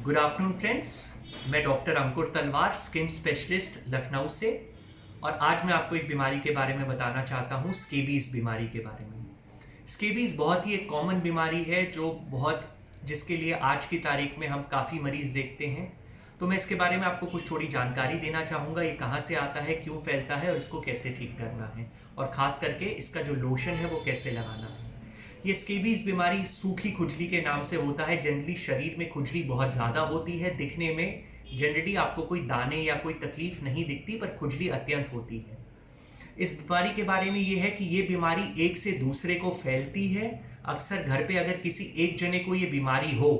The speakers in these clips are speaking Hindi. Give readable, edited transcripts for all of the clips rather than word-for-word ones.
Good afternoon friends. मैं डॉक्टर अंकुर तलवार, स्किन स्पेशलिस्ट लखनऊ से। और आज मैं आपको एक बीमारी के बारे में बताना चाहता हूँ, स्केबीज बीमारी के बारे में। स्केबीज बहुत ही एक कॉमन बीमारी है जिसके लिए आज की तारीख में हम काफ़ी मरीज देखते हैं। तो मैं इसके बारे में आपको कुछ थोड़ी जानकारी देना चाहूँगा। ये कहाँ से आता है, क्यों फैलता है और इसको कैसे ठीक करना है, और ख़ास करके इसका जो लोशन है वो कैसे लगाना है। ये स्केबीज बीमारी सूखी खुजली के नाम से होता है। जनरली शरीर में खुजली बहुत ज़्यादा होती है। दिखने में जनरली आपको कोई दाने या कोई तकलीफ नहीं दिखती, पर खुजली अत्यंत होती है। इस बीमारी के बारे में ये है कि ये बीमारी एक से दूसरे को फैलती है। अक्सर घर पे अगर किसी एक जने को ये बीमारी हो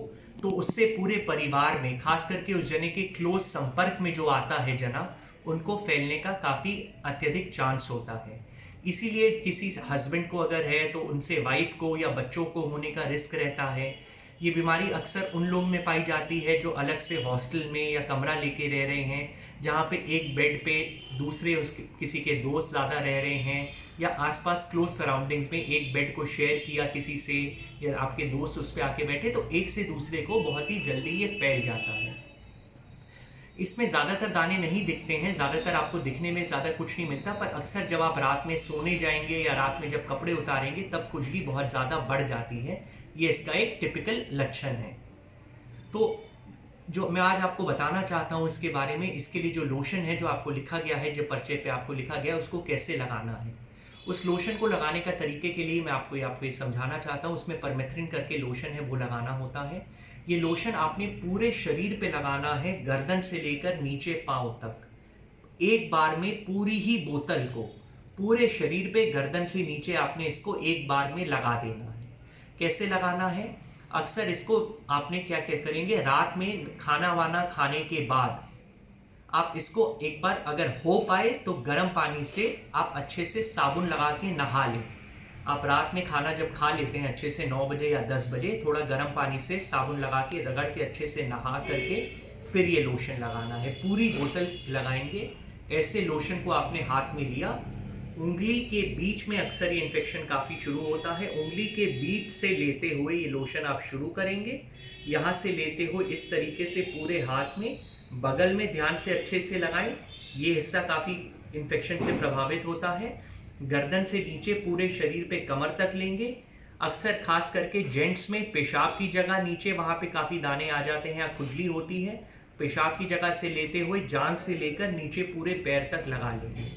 तो उससे पूरे परिवार में, खास करके उस जने के क्लोज संपर्क में जो आता है जना, उनको फैलने का काफ़ी अत्यधिक चांस होता है। इसीलिए किसी हस्बैंड को अगर है तो उनसे वाइफ को या बच्चों को होने का रिस्क रहता है। ये बीमारी अक्सर उन लोगों में पाई जाती है जो अलग से हॉस्टल में या कमरा लेके रह रहे हैं, जहाँ पे एक बेड पे दूसरे उसके किसी के दोस्त ज़्यादा रह रहे हैं, या आसपास क्लोज सराउंडिंग्स में एक बेड को शेयर किया किसी से, या आपके दोस्त उस पर आके बैठे, तो एक से दूसरे को बहुत ही जल्दी ये फैल जाता है। इसमें ज़्यादातर दाने नहीं दिखते हैं, ज़्यादातर आपको दिखने में ज़्यादा कुछ नहीं मिलता, पर अक्सर जब आप रात में सोने जाएंगे या रात में जब कपड़े उतारेंगे तब खुजली बहुत ज़्यादा बढ़ जाती है। ये इसका एक टिपिकल लक्षण है। तो जो मैं आज आपको बताना चाहता हूँ इसके बारे में, इसके लिए जो लोशन है जो आपको लिखा गया है, जो पर्चे पे आपको लिखा गया है, उसको कैसे लगाना है। उस लोशन को लगाने का तरीके के लिए मैं आपको ये समझाना चाहता हूँ। उसमें परमेथ्रिन करके लोशन है वो लगाना होता है। ये लोशन आपने पूरे शरीर पे लगाना है, गर्दन से लेकर नीचे पांव तक। एक बार में पूरी ही बोतल को पूरे शरीर पे, गर्दन से नीचे आपने इसको एक बार में लगा देना है। कैसे लगाना है? अक्सर इसको आपने क्या क्या करेंगे, रात में खाना वाना खाने के बाद आप इसको एक बार अगर हो पाए तो गर्म पानी से आप अच्छे से साबुन लगा के नहा लें। आप रात में खाना जब खा लेते हैं अच्छे से 9 बजे या 10 बजे, थोड़ा गर्म पानी से साबुन लगा के रगड़ के अच्छे से नहा करके फिर ये लोशन लगाना है। पूरी बोतल लगाएंगे। ऐसे लोशन को आपने हाथ में लिया, उंगली के बीच में अक्सर ये इन्फेक्शन काफ़ी शुरू होता है। उंगली के बीच से लेते हुए ये लोशन आप शुरू करेंगे। यहाँ से लेते हुए इस तरीके से पूरे हाथ में, बगल में ध्यान से अच्छे से लगाएं। ये हिस्सा काफ़ी इन्फेक्शन से प्रभावित होता है। गर्दन से नीचे पूरे शरीर पे कमर तक लेंगे। अक्सर खास करके जेंट्स में पेशाब की जगह नीचे वहाँ पे काफ़ी दाने आ जाते हैं या खुजली होती है। पेशाब की जगह से लेते हुए जांघ से लेकर नीचे पूरे पैर तक लगा लेंगे।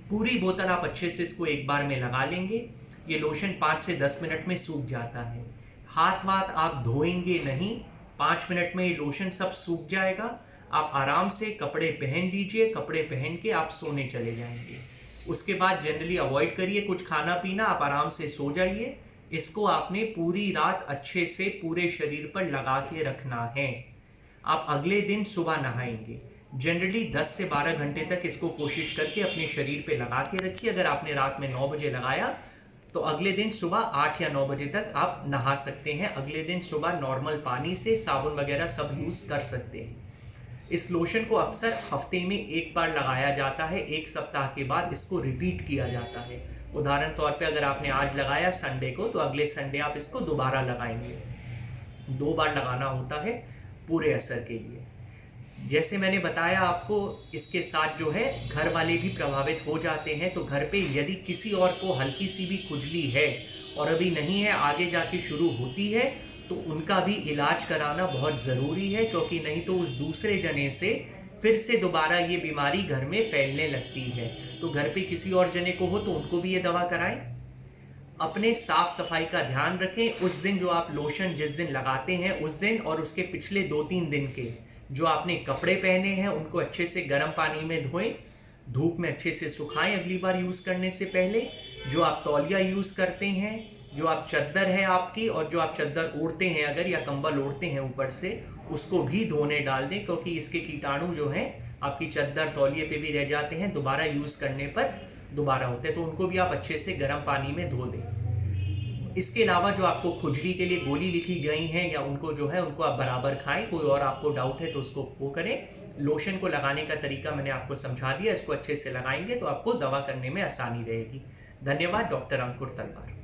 पूरी बोतल आप अच्छे से इसको एक बार में लगा लेंगे। ये लोशन 5 से 10 मिनट में सूख जाता है। हाथ वाथ आप धोएंगे नहीं, 5 मिनट में ये लोशन सब सूख जाएगा। आप आराम से कपड़े पहन लीजिए, कपड़े पहन के आप सोने चले जाएंगे। उसके बाद जनरली अवॉइड करिए कुछ खाना पीना, आप आराम से सो जाइए। इसको आपने पूरी रात अच्छे से पूरे शरीर पर लगा के रखना है। आप अगले दिन सुबह नहाएंगे। जनरली 10 से 12 घंटे तक इसको कोशिश करके अपने शरीर पे लगा के रखिए। अगर आपने रात में 9 बजे लगाया तो अगले दिन सुबह 8 या 9 बजे तक आप नहा सकते हैं। अगले दिन सुबह नॉर्मल पानी से साबुन वगैरह सब यूज़ कर सकते हैं। इस लोशन को अक्सर हफ्ते में एक बार लगाया जाता है। 1 सप्ताह के बाद इसको रिपीट किया जाता है। उदाहरण तौर पे अगर आपने आज लगाया संडे को, तो अगले संडे आप इसको दोबारा लगाएंगे। 2 बार लगाना होता है पूरे असर के लिए। जैसे मैंने बताया आपको, इसके साथ जो है घर वाले भी प्रभावित हो जाते हैं। तो घर पे यदि किसी और को हल्की सी भी खुजली है और अभी नहीं है, आगे जाके शुरू होती है, तो उनका भी इलाज कराना बहुत ज़रूरी है, क्योंकि नहीं तो उस दूसरे जने से फिर से दोबारा ये बीमारी घर में फैलने लगती है। तो घर पे किसी और जने को हो तो उनको भी ये दवा कराएं। अपने साफ सफाई का ध्यान रखें। उस दिन जो आप लोशन जिस दिन लगाते हैं उस दिन और उसके पिछले 2-3 दिन के जो आपने कपड़े पहने हैं उनको अच्छे से गर्म पानी में धोएं, धूप में अच्छे से सुखाएं अगली बार यूज़ करने से पहले। जो आप तौलिया यूज़ करते हैं, जो आप चद्दर है आपकी, और जो आप चद्दर ओढ़ते हैं अगर, या कंबल ओढ़ते हैं ऊपर से, उसको भी धोने डाल दें, क्योंकि इसके कीटाणु जो हैं आपकी चद्दर तौलिए पे भी रह जाते हैं, दोबारा यूज़ करने पर दोबारा होते हैं, तो उनको भी आप अच्छे से गर्म पानी में धो दें। इसके अलावा जो आपको खुजली के लिए गोली लिखी गई हैं, या उनको जो है उनको आप बराबर खाएं। कोई और आपको डाउट है तो उसको वो करें। लोशन को लगाने का तरीका मैंने आपको समझा दिया। इसको अच्छे से लगाएंगे तो आपको दवा करने में आसानी रहेगी। धन्यवाद। डॉक्टर अंकुर तलवार।